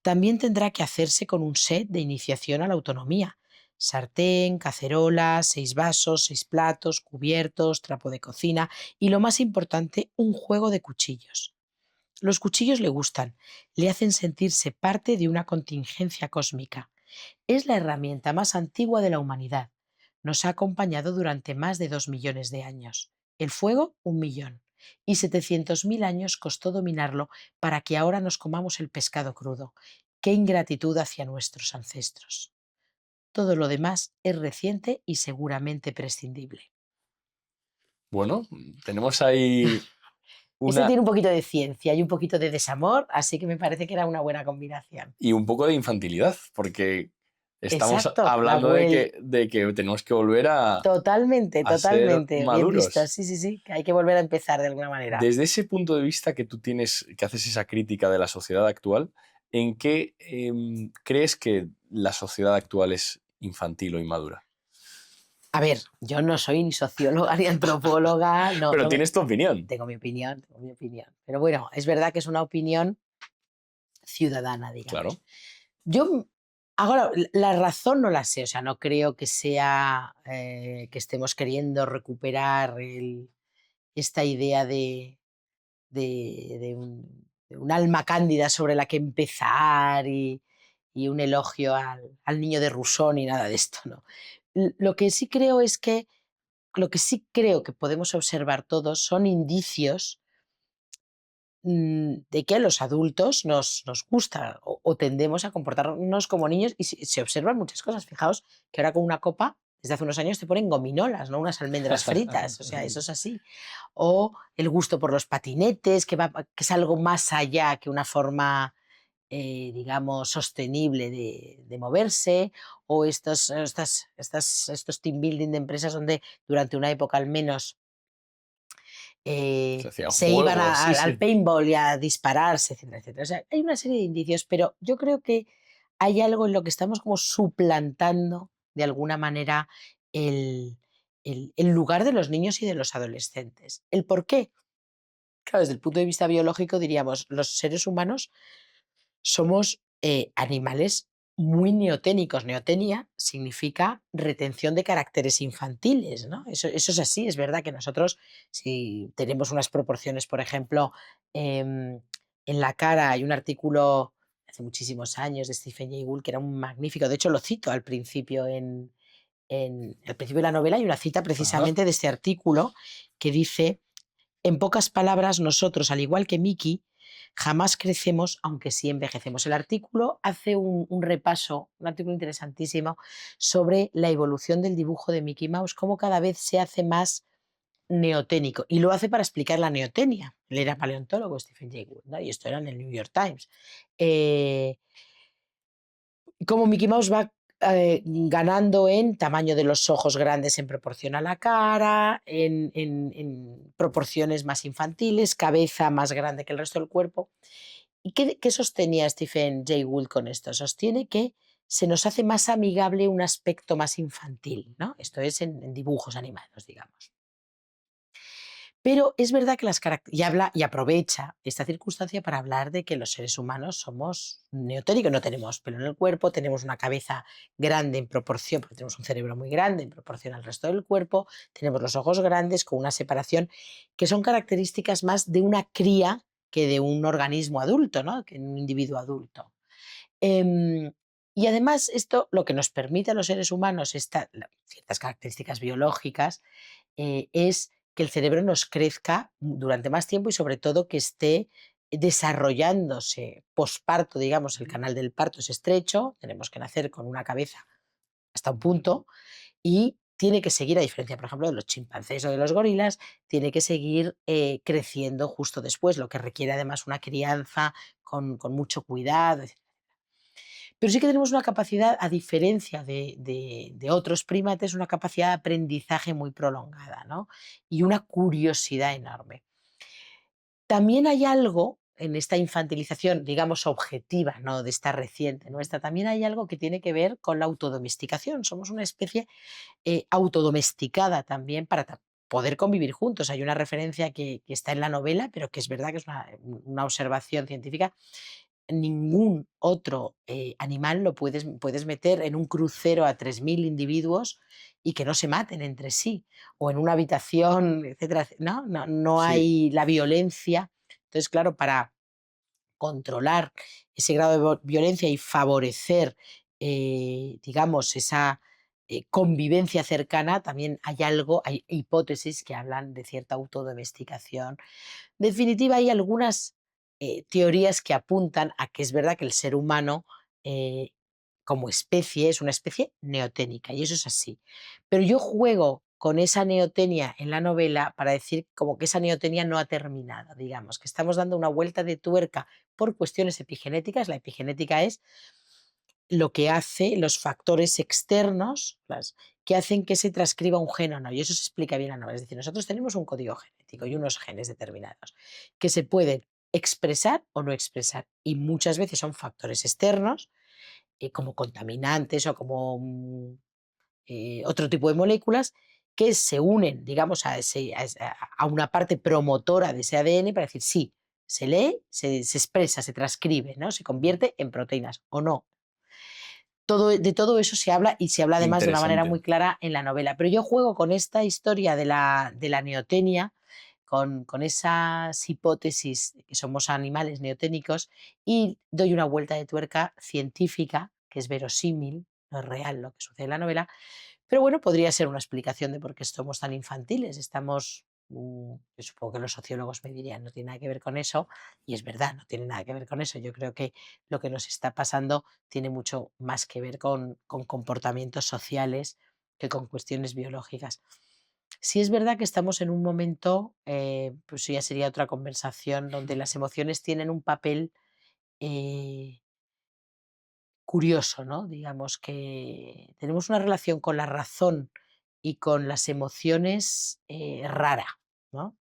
También tendrá que hacerse con un set de iniciación a la autonomía: sartén, cacerola, 6 vasos, 6 platos, cubiertos, trapo de cocina y, lo más importante, un juego de cuchillos. Los cuchillos le gustan, le hacen sentirse parte de una contingencia cósmica. Es la herramienta más antigua de la humanidad. Nos ha acompañado durante más de 2 millones de años. El fuego, 1 millón. Y 700.000 años costó dominarlo para que ahora nos comamos el pescado crudo. ¡Qué ingratitud hacia nuestros ancestros! Todo lo demás es reciente y seguramente prescindible. Bueno, tenemos ahí Este una tiene un poquito de ciencia y un poquito de desamor, así que me parece que era una buena combinación. y un poco de infantilidad, porque estamos Exacto, la hablando de que tenemos que volver Totalmente, a ser totalmente. Bien visto. maduros. Sí, sí, sí. Que hay que volver a empezar de alguna manera. Desde ese punto de vista que tú tienes, que haces esa crítica de la sociedad actual, ¿en qué crees que la sociedad actual es infantil o inmadura? A ver, yo no soy ni socióloga ni antropóloga, no, Pero tienes tu opinión. tengo mi opinión, tengo mi opinión. Pero bueno, es verdad que es una opinión ciudadana, Claro. digamos. Yo hago la razón no la sé, o sea, no creo que sea que estemos queriendo recuperar esta idea de un alma cándida sobre la que empezar y un elogio al niño de Rousseau ni nada de esto, ¿no? Lo que sí creo es que lo que sí creo que podemos observar todos son indicios de que a los adultos nos gusta o tendemos a comportarnos como niños, y se observan muchas cosas. Fijaos que ahora con una copa, desde hace unos años te ponen gominolas, ¿no? Unas almendras fritas, o sea, eso es así. O el gusto por los patinetes, que es algo más allá que una forma, digamos, sostenible de moverse, o estos team building de empresas donde durante una época al menos Se hacían se iban juegos, sí, al sí. paintball y a dispararse, etcétera, etcétera. O sea, hay una serie de indicios, pero yo creo que hay algo en lo que estamos como suplantando de alguna manera el, el lugar de los niños y de los adolescentes. ¿El por qué? Claro, desde el punto de vista biológico diríamos, los seres humanos somos animales muy neoténicos. Neotenia significa retención de caracteres infantiles, ¿no? Eso es así, es verdad que nosotros, si tenemos unas proporciones, por ejemplo, en la cara, hay un artículo hace muchísimos años de Stephen Jay Gould que era un magnífico, de hecho lo cito al principio al principio de la novela hay una cita Ajá. precisamente de este artículo que dice: en pocas palabras, nosotros, al igual que Mickey, jamás crecemos, aunque sí envejecemos. El artículo hace un repaso, un artículo interesantísimo, sobre la evolución del dibujo de Mickey Mouse, cómo cada vez se hace más neoténico. Y lo hace para explicar la neotenia. Él era paleontólogo, Stephen Jay Gould, ¿no? Y esto era en el New York Times. Eh, Cómo Mickey Mouse va ganando en tamaño de los ojos grandes en proporción a la cara, en proporciones más infantiles, cabeza más grande que el resto del cuerpo. ¿Y qué sostenía Stephen Jay Gould con esto? Sostiene que se nos hace más amigable un aspecto más infantil, ¿no? Esto es en dibujos animados, digamos. Pero es verdad que y habla y aprovecha esta circunstancia para hablar de que los seres humanos somos neotéricos, no tenemos pelo en el cuerpo, tenemos una cabeza grande en proporción, porque tenemos un cerebro muy grande en proporción al resto del cuerpo, tenemos los ojos grandes con una separación, que son características más de una cría que de un organismo adulto, ¿no? Que de un individuo adulto. Em, y además esto lo que nos permite a los seres humanos, ciertas características biológicas, es que el cerebro nos crezca durante más tiempo y sobre todo que esté desarrollándose posparto, digamos, el Ujú. canal del parto es estrecho, tenemos que nacer con una cabeza hasta un punto y tiene que seguir, a diferencia, por ejemplo, de los chimpancés o de los gorilas, tiene que seguir creciendo justo después, lo que requiere además una crianza con mucho cuidado. Pero sí que tenemos una capacidad, a diferencia de otros primates, una capacidad de aprendizaje muy prolongada, ¿no? Y una curiosidad enorme. También hay algo en esta infantilización, digamos, objetiva, no de esta reciente nuestra, también hay algo que tiene que ver con la autodomesticación. Somos una especie autodomesticada también para poder convivir juntos. Hay una referencia que está en la novela, pero que es verdad que es una observación científica. Ningún otro animal lo puedes meter en un crucero a 3000 individuos y que no se maten entre sí, o en una habitación, etcétera, ¿no? No Sí, hay la violencia. Entonces, claro, para controlar ese grado de violencia y favorecer, digamos, esa convivencia cercana, también hay hipótesis que hablan de cierta autodomesticación. En definitiva, hay algunas teorías que apuntan a que es verdad que el ser humano, eh, como especie, es una especie neoténica, y eso es así. Pero yo juego con esa neotenia en la novela para decir como que esa neotenia no ha terminado, digamos, que estamos dando una vuelta de tuerca por cuestiones epigenéticas. La epigenética es lo que hace los factores externos, que hacen que se transcriba un gen o no, y eso se explica bien en la novela. Es decir, nosotros tenemos un código genético y unos genes determinados que se pueden expresar o no expresar, y muchas veces son factores externos, como contaminantes o como otro tipo de moléculas que se unen, digamos, a una parte promotora de ese ADN para decir sí, se lee, se expresa, se transcribe, ¿no? Se convierte en proteínas o no. De todo eso se habla y se habla además de una manera interesante. muy clara en la novela. Pero yo juego con esta historia de la neotenia, con esas hipótesis de que somos animales neoténicos, y doy una vuelta de tuerca científica, que es verosímil, no es real lo que sucede en la novela, pero bueno, podría ser una explicación de por qué somos tan infantiles. Yo supongo que los sociólogos me dirían, no tiene nada que ver con eso, y es verdad, no tiene nada que ver con eso. Yo creo que lo que nos está pasando tiene mucho más que ver con comportamientos sociales que con cuestiones biológicas. Sí es verdad que estamos en un momento, pues eso ya sería otra conversación, donde las emociones tienen un papel eh, curioso, ¿no? Digamos que tenemos una relación con la razón y con las emociones rara, ¿no?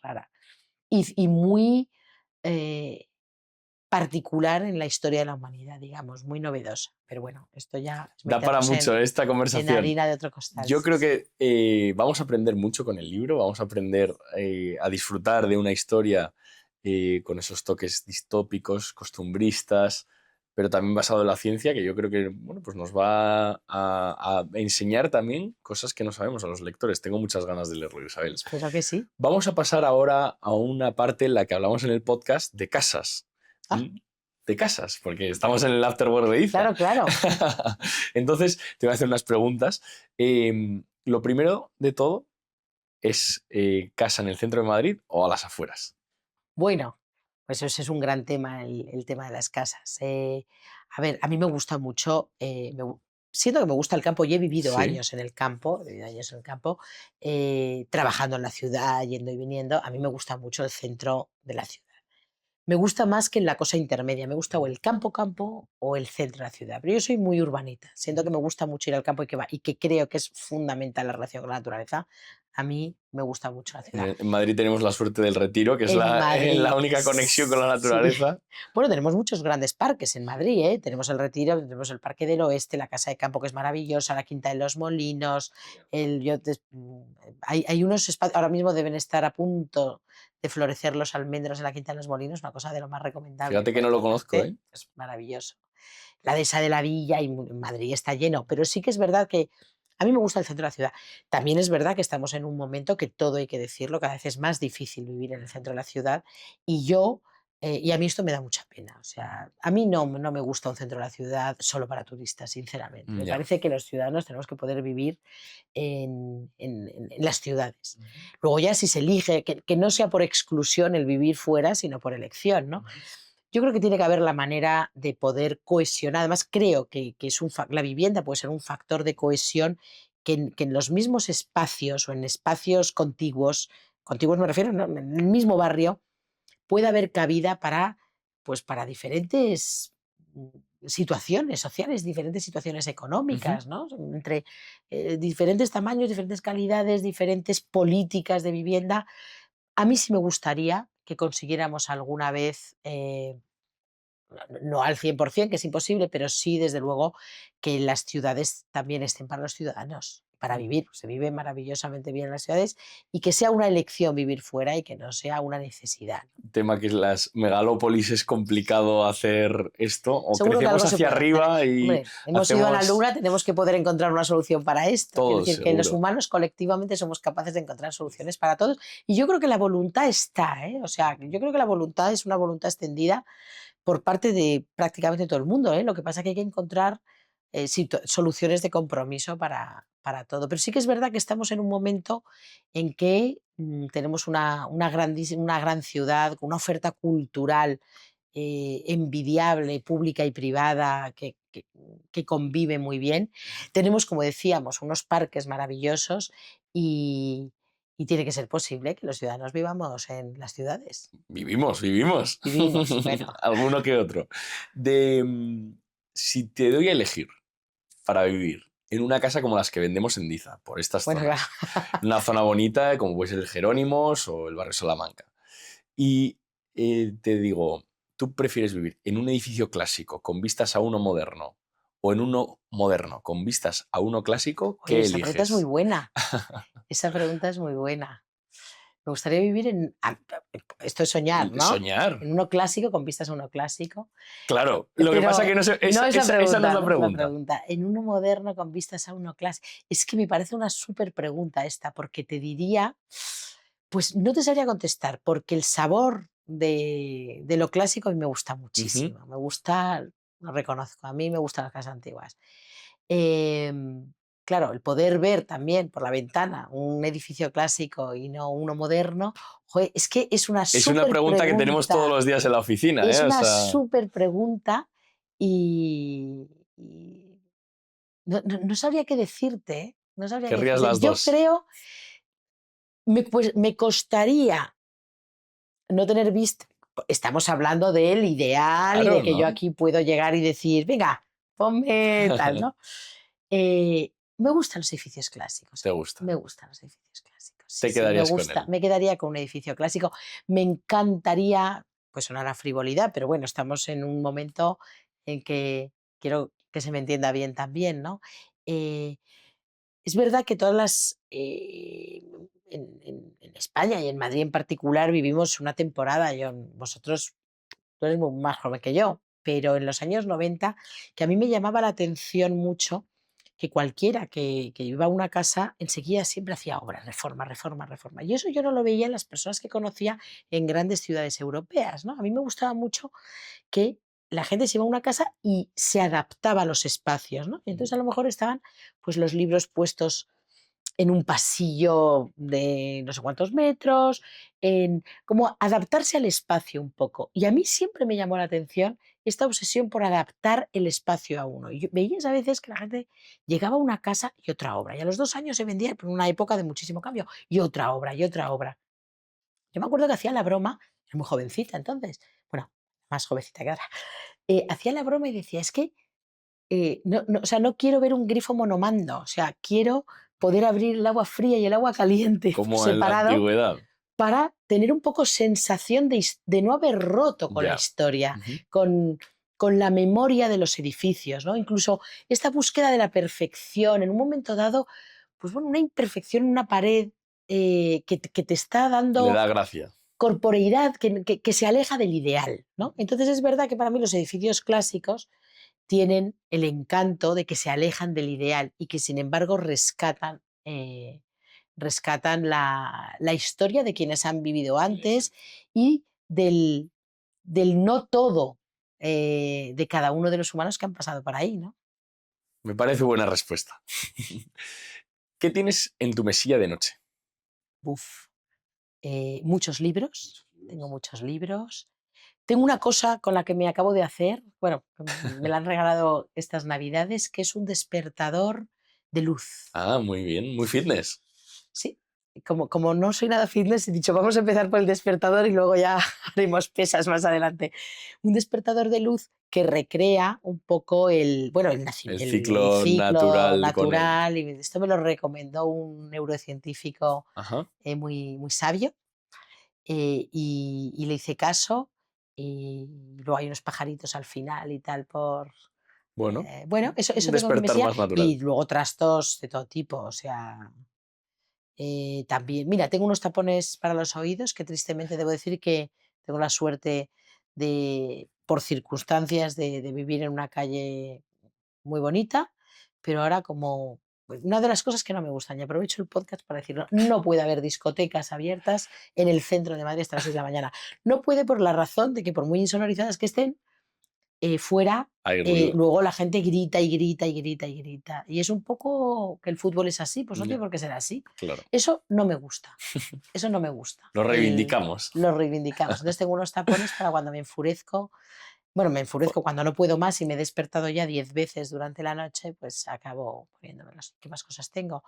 Rara. Y muy eh, particular en la historia de la humanidad, digamos, muy novedosa. Pero bueno, esto ya es Da para meternos mucho esta en conversación. harina de otro costal, Yo sí, creo sí. que vamos a aprender mucho con el libro, vamos a aprender a disfrutar de una historia con esos toques distópicos, costumbristas, pero también basado en la ciencia, que yo creo que bueno, pues nos va a enseñar también cosas que no sabemos a los lectores. Tengo muchas ganas de leerlo, Isabel. Espero que sí. Vamos a pasar ahora a una parte en la que hablamos en el podcast de casas. Ah, De casas, porque estamos en el Afterword de Iza. claro, claro. Entonces, te voy a hacer unas preguntas. Lo primero de todo es casa en el centro de Madrid o a las afueras. Bueno, pues ese es un gran tema, el tema de las casas. A ver, a mí me gusta mucho, siento que me gusta el campo y he vivido Sí. años en el campo, trabajando en la ciudad, yendo y viniendo. A mí me gusta mucho el centro de la ciudad. Me gusta más que la cosa intermedia, me gusta o el campo campo o el centro de la ciudad, pero yo soy muy urbanita, siento que me gusta mucho ir al campo y que creo que es fundamental la relación con la naturaleza. A mí me gusta mucho la ciudad. En Madrid tenemos la suerte del Retiro, que es En la Madrid, única conexión con la sí. naturaleza. Bueno, tenemos muchos grandes parques en Madrid, ¿eh? Tenemos el Retiro, tenemos el Parque del Oeste, la Casa de Campo, que es maravillosa, la Quinta de los Molinos, hay unos espacios, ahora mismo deben estar a punto de florecer los almendros en la Quinta de los Molinos, una cosa de lo más recomendable Fíjate que por no lo otra conozco, parte, ¿eh? es maravilloso. La Dehesa de la Villa y Madrid está lleno, pero sí que es verdad que a mí me gusta el centro de la ciudad. También es verdad que estamos en un momento que todo hay que decirlo, cada vez es más difícil vivir en el centro de la ciudad y y a mí esto me da mucha pena. O sea, a mí no me gusta un centro de la ciudad solo para turistas, sinceramente. Me Ya. parece que los ciudadanos tenemos que poder vivir en las ciudades. Luego ya si se elige, que no sea por exclusión el vivir fuera, sino por elección, ¿no? Yo creo que tiene que haber la manera de poder cohesionar. Además, creo que es la vivienda puede ser un factor de cohesión que en los mismos espacios o en espacios contiguos me refiero, ¿no? En el mismo barrio, puede haber cabida pues para diferentes situaciones sociales, diferentes situaciones Ujú. económicas, ¿no? Entre diferentes tamaños, diferentes calidades, diferentes políticas de vivienda. A mí sí me gustaría que consiguiéramos alguna vez no al 100%, que es imposible, pero sí, desde luego, que las ciudades también estén para los ciudadanos, para vivir. Se vive maravillosamente bien en las ciudades y que sea una elección vivir fuera y que no sea una necesidad, ¿no? Tema que es las megalópolis es complicado hacer esto, o Seguro que crecemos algo se hacia puede hacer. arriba y Hombre, hemos ido a la hacemos Luna, tenemos que poder encontrar una solución para esto. Quiero todo decir que los seguro. humanos colectivamente somos capaces de encontrar soluciones para todos y yo creo que la voluntad está, ¿eh? O sea, yo creo que la voluntad es una voluntad extendida por parte de prácticamente todo el mundo, ¿eh? Lo que pasa es que hay que encontrar soluciones de compromiso para todo. Pero sí que es verdad que estamos en un momento en que tenemos una gran ciudad con una oferta cultural envidiable, pública y privada, que convive muy bien. Tenemos, como decíamos, unos parques maravillosos y tiene que ser posible que los ciudadanos vivamos en las ciudades. Vivimos, vivimos. Vivimos, bueno. Alguno que otro. De, si te doy a elegir para vivir en una casa como las que vendemos en Diza, por estas Bueno, claro. zonas, una zona bonita como puede ser el Jerónimos o el barrio Salamanca, y te digo, ¿tú prefieres vivir en un edificio clásico con vistas a uno moderno o en uno moderno con vistas a uno clásico? Oye, ¿Qué esa pregunta es muy eliges? buena. Esa pregunta es muy buena. Me gustaría vivir esto es soñar, ¿no? Soñar. En uno clásico, con vistas a uno clásico. Claro, lo que pasa Pero que no no es la esa no es pregunta, la no es la pregunta. pregunta. En uno moderno con vistas a uno clásico. Es que me parece una súper pregunta esta, porque te diría, pues no te sabría contestar, porque el sabor de lo clásico a mí me gusta Ujú. muchísimo. Me gusta, lo reconozco, a mí me gustan las casas antiguas. Claro, el poder ver también por la ventana un edificio clásico y no uno moderno, joe, es que es una Es una súper pregunta que tenemos todos pregunta. los días en la oficina, Es ¿eh? O una sea, súper pregunta y no sabría qué decirte, ¿eh? No sabría qué querrías decirte. las Yo dos. creo, pues, me costaría no tener visto, estamos hablando del ideal y de Claro, que yo ¿no? aquí puedo llegar y decir: "Venga, ponme tal", ¿no? Me gustan los edificios clásicos Te a mí, gusta. me gustan los edificios clásicos. Sí, Te sí, me quedarías con gusta. él. Me quedaría con un edificio clásico. Me encantaría, pues sonará frivolidad, pero bueno, estamos en un momento en que quiero que se me entienda bien también, ¿no? Eh, es verdad que todas en España y en Madrid en particular vivimos una temporada, vosotros, tú eres más joven que yo, pero en los años 90, que a mí me llamaba la atención mucho que cualquiera que iba a una casa enseguida siempre hacía obras, reforma, reforma, reforma. Y eso yo no lo veía en las personas que conocía en grandes ciudades europeas, ¿no? A mí me gustaba mucho que la gente se iba a una casa y se adaptaba a los espacios, ¿no? Y entonces a lo mejor estaban pues los libros puestos en un pasillo de no sé cuántos metros, en como adaptarse al espacio un poco. Y a mí siempre me llamó la atención esta obsesión por adaptar el espacio a uno. Y veías a veces que la gente llegaba a una casa y otra obra, y a los 2 años se vendía en una época de muchísimo cambio, y otra obra, y otra obra. Yo me acuerdo que hacía la broma, era muy jovencita entonces, bueno, más jovencita que ahora, hacía la broma y decía: "Es que o sea, no quiero ver un grifo monomando, o sea, quiero poder abrir el agua fría y el agua caliente por Como en la separado antigüedad. para tener un poco sensación de no haber roto con la Ya. historia, Ujú. con, con la memoria de los edificios, ¿no? Incluso esta búsqueda de la perfección, en un momento dado, pues bueno, una imperfección en una pared que te está Le dando da gracia. corporeidad, que se aleja del ideal, ¿no? Entonces es verdad que para mí los edificios clásicos tienen el encanto de que se alejan del ideal y que sin embargo rescatan la historia de quienes han vivido La antes esencia. y del no todo de cada uno de los humanos que han pasado por ahí, ¿no? Me parece buena respuesta. ¿Qué tienes en tu mesilla de noche? Uf, muchos libros, tengo muchos libros. Tengo una cosa con la que me acabo de hacer, bueno, me la han regalado estas navidades, que es un despertador de luz. Ah, muy bien, muy fitness. Sí, como no soy nada fitness, he dicho, vamos a empezar por el despertador y luego ya haremos pesas más adelante. Un despertador de luz que recrea un poco bueno, El el ciclo ciclo natural con el... natural, y esto me lo recomendó un neurocientífico Ajá. muy, muy sabio, y le hice caso, y luego hay unos pajaritos al final y tal Bueno, bueno, un eso tengo en mi despertar mesilla, más natural. y luego trastos de todo tipo, o sea, también, mira, tengo unos tapones para los oídos que tristemente debo decir que tengo la suerte por circunstancias, de vivir en una calle muy bonita, pero ahora como pues, una de las cosas que no me gustan, y aprovecho el podcast para decirlo, no puede haber discotecas abiertas en el centro de Madrid hasta las 6 de la mañana. No puede por la razón de que por muy insonorizadas que estén, fuera, Hay ruido, luego la gente grita y grita y grita y grita. Y es un poco que el fútbol es así, pues no tiene ya, por qué ser así. claro. Eso no me gusta, eso no me gusta. Lo reivindicamos. Lo reivindicamos. Entonces tengo unos tapones para cuando me enfurezco. Bueno, me Jo, enfurezco cuando no puedo más y me he despertado ya 10 veces durante la noche, pues acabo poniéndomelos. ¿Qué más cosas tengo?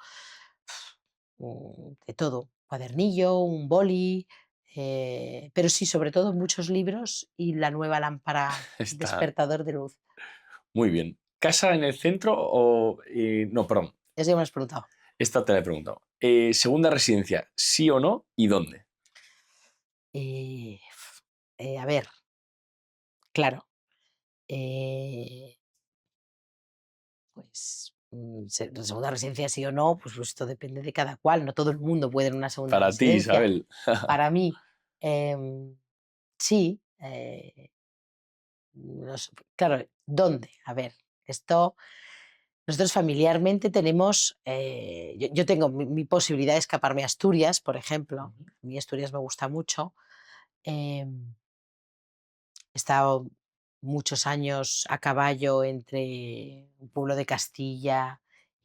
De todo, cuadernillo, un boli, pero sí, sobre todo muchos libros y la nueva lámpara está despertador de luz. muy bien. ¿Casa en el centro o...? No, perdón, Eso ya me lo has preguntado. esta te la he preguntado. Segunda residencia, ¿sí o no? ¿Y dónde? A ver, claro, eh, pues segunda residencia sí o no, pues esto depende de cada cual. No todo el mundo puede en una segunda Para ti, residencia. Isabel. Para mí, sí. Claro, ¿dónde? A ver, esto nosotros familiarmente tenemos, yo tengo mi posibilidad de escaparme a Asturias, por ejemplo. Ujú. A mí Asturias me gusta mucho. em, He estado muchos años a caballo entre un pueblo de Castilla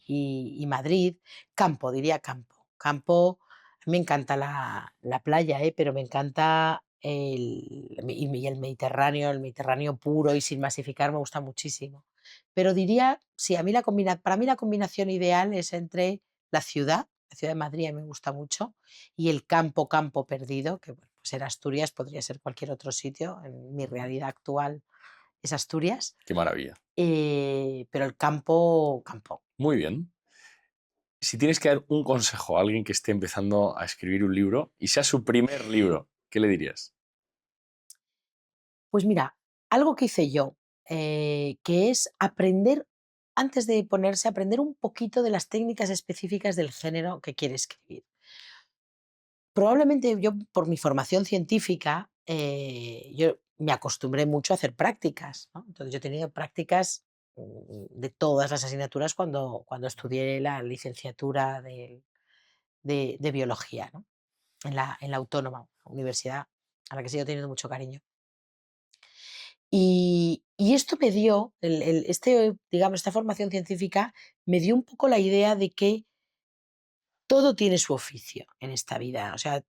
y Madrid. Campo, diría campo. Campo, a mí me encanta la playa, pero me encanta y el Mediterráneo puro y sin masificar me gusta muchísimo. Pero diría, sí, para mí la combinación ideal es entre la ciudad de Madrid a mí me gusta mucho, y el campo, campo perdido, que bueno, pues era Asturias, podría ser cualquier otro sitio, en mi Ujú. realidad actual es Asturias, Qué maravilla. pero el campo, campo. Muy bien. Si tienes que dar un consejo a alguien que esté empezando a escribir un libro y sea su primer libro, ¿qué le dirías? Pues mira, algo que hice yo, que es aprender, antes de ponerse, aprender un poquito de las técnicas específicas del género que quiere escribir. Probablemente yo, por mi formación científica, yo me acostumbré mucho a hacer prácticas, ¿no? Entonces yo he tenido prácticas de todas las asignaturas cuando estudié la licenciatura de biología, ¿no? En la Autónoma, universidad a la que sigo teniendo mucho cariño. Y esto me dio, digamos, esta formación científica me dio un poco la idea de que todo tiene su oficio en esta vida. O sea,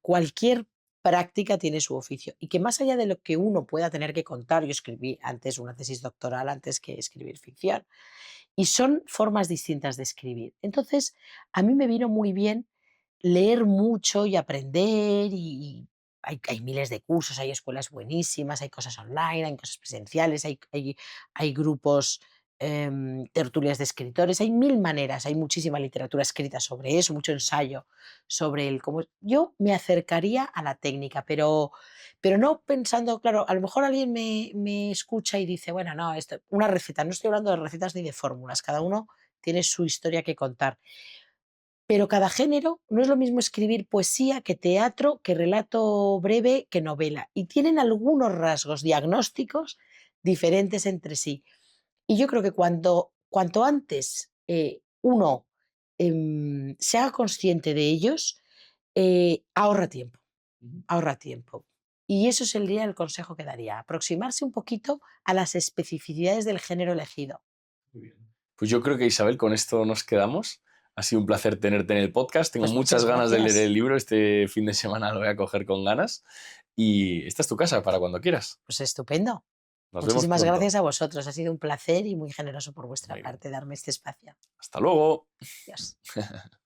cualquier práctica tiene su oficio. Y que más allá de lo que uno pueda tener que contar, yo escribí antes una tesis doctoral antes que escribir ficción. Y son formas distintas de escribir. Entonces, a mí me vino muy bien leer mucho y aprender y hay miles de cursos, hay escuelas buenísimas, hay cosas online, hay cosas presenciales, hay grupos, tertulias de escritores, hay mil maneras, hay muchísima literatura escrita sobre eso, mucho ensayo sobre el cómo. Yo me acercaría a la técnica, pero no pensando, claro, a lo mejor alguien me escucha y dice, bueno, no, esto, una receta, no estoy hablando de recetas ni de fórmulas, cada uno tiene su historia que contar, pero cada género no es lo mismo escribir poesía que teatro, que relato breve, que novela, y tienen algunos rasgos diagnósticos diferentes entre sí. Y yo creo que cuanto antes uno se haga consciente de ellos, ahorra tiempo, Ujú. ahorra tiempo. Y eso sería el consejo que daría, aproximarse un poquito a las especificidades del género elegido. Muy bien. Pues yo creo que Isabel, con esto nos quedamos. Ha sido un placer tenerte en el podcast. Tengo Pues muchas muchas ganas de leer el gracias. libro. Este fin de semana lo voy a coger con ganas. Y esta es tu casa para cuando quieras. Pues estupendo. Nos vemos Muchísimas pronto. gracias a vosotros. Ha sido un placer y muy generoso por vuestra Muy bien. parte darme este espacio. Hasta luego. Adiós.